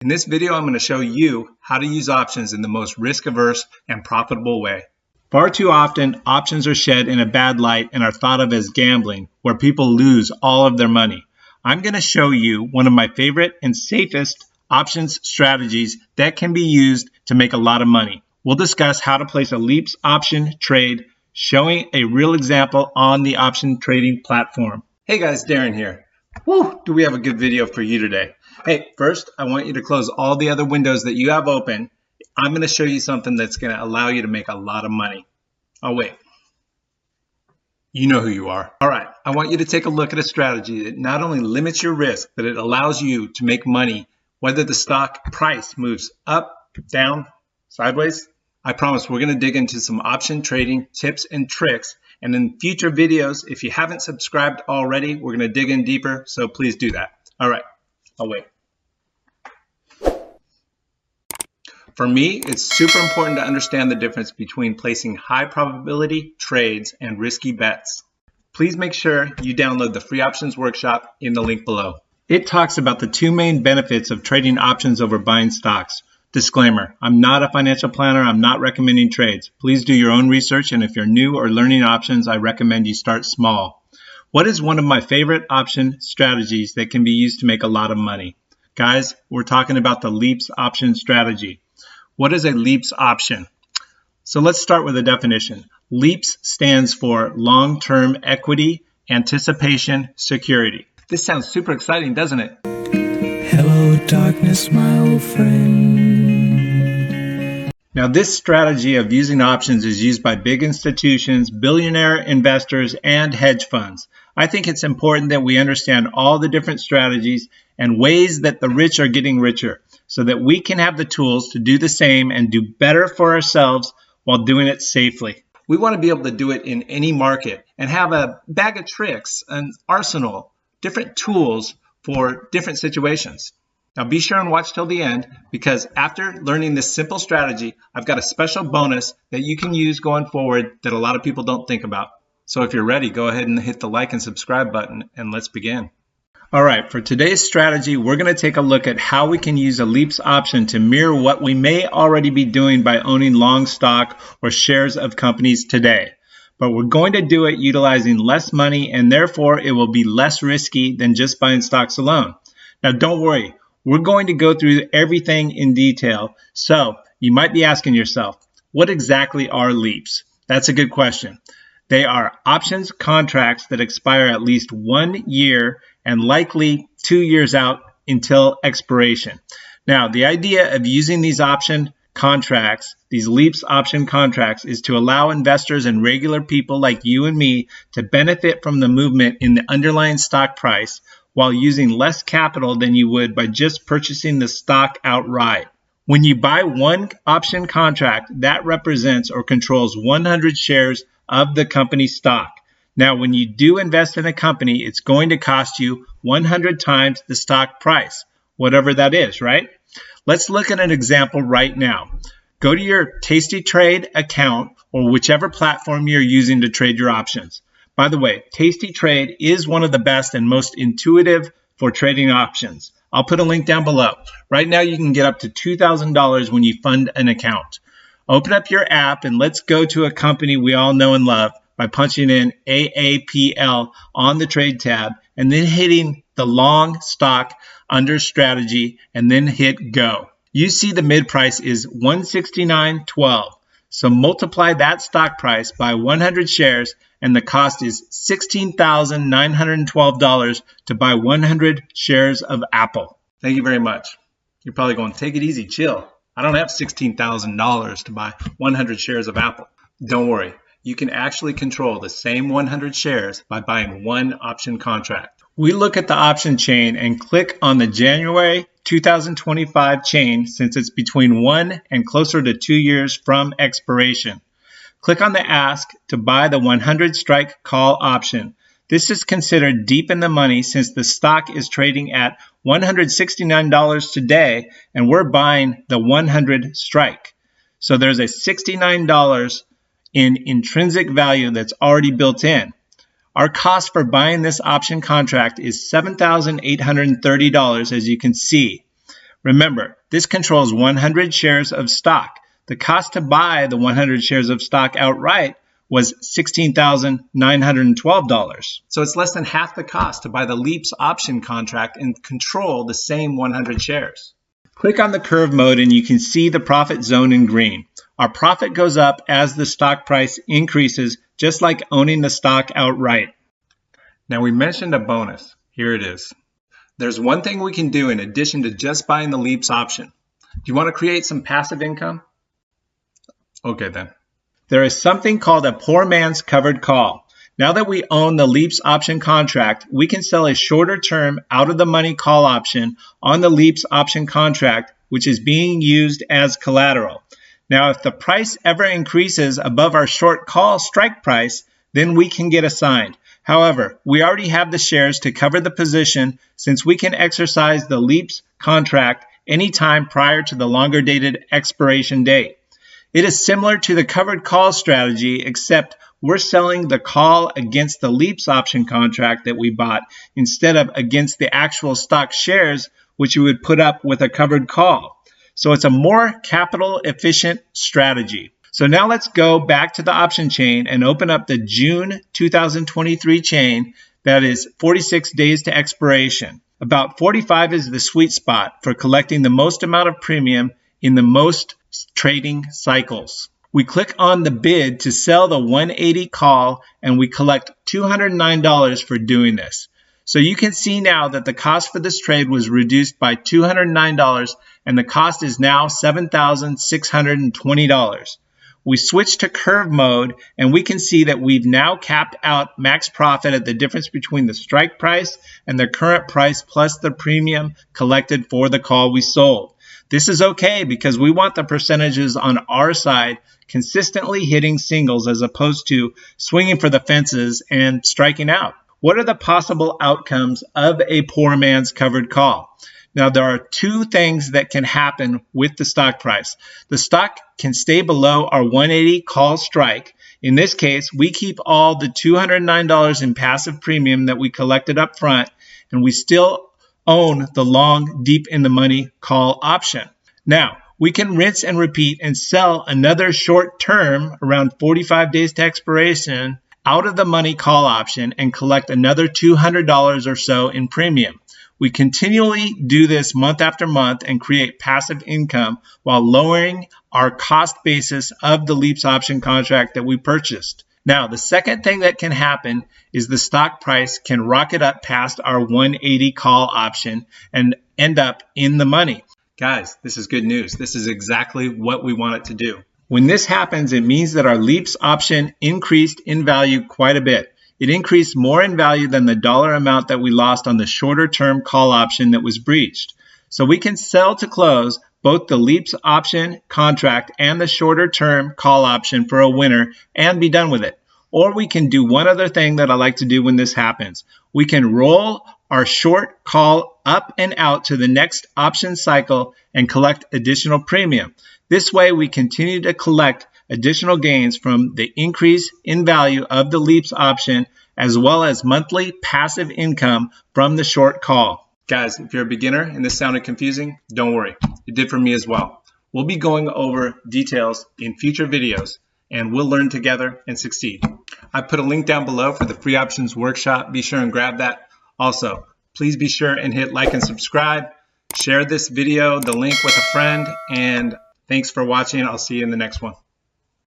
In this video, I'm going to show you how to use options in the most risk-averse and profitable way. Far too often, options are shed in a bad light and are thought of as gambling, where people lose all of their money. I'm going to show you one of my favorite and safest options strategies that can be used to make a lot of money. We'll discuss how to place a LEAPS option trade, showing a real example on the option trading platform. Hey guys, Darren here. Woo, do we have a good video for you today? Hey, first, I want you to close all the other windows that you have open. I'm going to show you something that's going to allow you to make a lot of money. Oh, wait. You know who you are. All right, I want you to take a look at a strategy that not only limits your risk, but it allows you to make money whether the stock price moves up, down, sideways. I promise we're going to dig into some option trading tips and tricks. And in future videos, if you haven't subscribed already, we're going to dig in deeper, so please do that. All right, I'll wait. For me, it's super important to understand the difference between placing high probability trades and risky bets. Please make sure you download the free options workshop in the link below. It talks about the two main benefits of trading options over buying stocks. Disclaimer, I'm not a financial planner. I'm not recommending trades. Please do your own research, and if you're new or learning options, I recommend you start small. What is one of my favorite option strategies that can be used to make a lot of money? Guys, we're talking about the LEAPS option strategy. What is a LEAPS option? So let's start with a definition. LEAPS stands for Long-Term Equity Anticipation Security. This sounds super exciting, doesn't it? Hello, darkness, my old friend. Now, this strategy of using options is used by big institutions, billionaire investors, and hedge funds. I think it's important that we understand all the different strategies and ways that the rich are getting richer so that we can have the tools to do the same and do better for ourselves while doing it safely. We want to be able to do it in any market and have a bag of tricks, an arsenal, different tools for different situations. Now be sure and watch till the end, because after learning this simple strategy, I've got a special bonus that you can use going forward that a lot of people don't think about. So if you're ready, go ahead and hit the like and subscribe button and let's begin. All right, for today's strategy, we're going to take a look at how we can use a LEAPS option to mirror what we may already be doing by owning long stock or shares of companies today. But we're going to do it utilizing less money, and therefore it will be less risky than just buying stocks alone. Now don't worry, we're going to go through everything in detail. So you might be asking yourself, what exactly are LEAPS? That's a good question. They are options contracts that expire at least 1 year and likely 2 years out until expiration. Now, the idea of using these option contracts, these LEAPS option contracts, is to allow investors and regular people like you and me to benefit from the movement in the underlying stock price while using less capital than you would by just purchasing the stock outright. When you buy one option contract, that represents or controls 100 shares of the company's stock. Now, when you do invest in a company, it's going to cost you 100 times the stock price, whatever that is, right? Let's look at an example right now. Go to your Tastytrade account or whichever platform you're using to trade your options. By the way, Tastytrade is one of the best and most intuitive for trading options. I'll put a link down below. Right now, you can get up to $2,000 when you fund an account. Open up your app and let's go to a company we all know and love by punching in AAPL on the trade tab and then hitting the long stock under strategy and then hit go. You see the mid price is $169.12. So multiply that stock price by 100 shares and the cost is $16,912 to buy 100 shares of Apple. Thank you very much. You're probably going, take it easy, chill. I don't have $16,000 to buy 100 shares of Apple. Don't worry. You can actually control the same 100 shares by buying one option contract. We look at the option chain and click on the January 2025 chain since it's between 1 and closer to 2 years from expiration. Click on the ask to buy the 100 strike call option. This is considered deep in the money since the stock is trading at $169 today and we're buying the 100 strike. So there's a $69 in intrinsic value that's already built in. Our cost for buying this option contract is $7,830, as you can see. Remember, this controls 100 shares of stock. The cost to buy the 100 shares of stock outright was $16,912. So it's less than half the cost to buy the LEAPS option contract and control the same 100 shares. Click on the curve mode and you can see the profit zone in green. Our profit goes up as the stock price increases, just like owning the stock outright. Now we mentioned a bonus. Here it is. There's one thing we can do in addition to just buying the LEAPS option. Do you want to create some passive income? Okay then. There is something called a poor man's covered call. Now that we own the LEAPS option contract, we can sell a shorter term out of the money call option on the LEAPS option contract, which is being used as collateral. Now, if the price ever increases above our short call strike price, then we can get assigned. However, we already have the shares to cover the position since we can exercise the LEAPS contract anytime prior to the longer dated expiration date. It is similar to the covered call strategy, except we're selling the call against the LEAPS option contract that we bought instead of against the actual stock shares, which you would put up with a covered call. So it's a more capital efficient strategy. So now let's go back to the option chain and open up the June 2023 chain that is 46 days to expiration. About 45 is the sweet spot for collecting the most amount of premium in the most trading cycles. We click on the bid to sell the 180 call and we collect $209 for doing this. So you can see now that the cost for this trade was reduced by $209 and the cost is now $7,620. We switch to curve mode and we can see that we've now capped out max profit at the difference between the strike price and the current price plus the premium collected for the call we sold. This is okay because we want the percentages on our side consistently hitting singles as opposed to swinging for the fences and striking out. What are the possible outcomes of a poor man's covered call? Now, there are two things that can happen with the stock price. The stock can stay below our 180 call strike. In this case, we keep all the $209 in passive premium that we collected up front, and we still own the long, deep in the money call option. Now, we can rinse and repeat and sell another short term around 45 days to expiration out of the money call option and collect another $200 or so in premium. We continually do this month after month and create passive income while lowering our cost basis of the LEAPS option contract that we purchased. Now, the second thing that can happen is the stock price can rocket up past our 180 call option and end up in the money. Guys, this is good news. This is exactly what we want it to do. When this happens, it means that our LEAPS option increased in value quite a bit. It increased more in value than the dollar amount that we lost on the shorter term call option that was breached. So we can sell to close both the LEAPS option contract and the shorter term call option for a winner and be done with it. Or we can do one other thing that I like to do when this happens. We can roll our short call up and out to the next option cycle and collect additional premium. This way we continue to collect additional gains from the increase in value of the LEAPS option as well as monthly passive income from the short call. Guys, if you're a beginner and this sounded confusing, don't worry. It did for me as well. We'll be going over details in future videos and we'll learn together and succeed. I put a link down below for the free options workshop. Be sure and grab that. Also, please be sure and hit like and subscribe. Share this video, the link with a friend, and thanks for watching. I'll see you in the next one.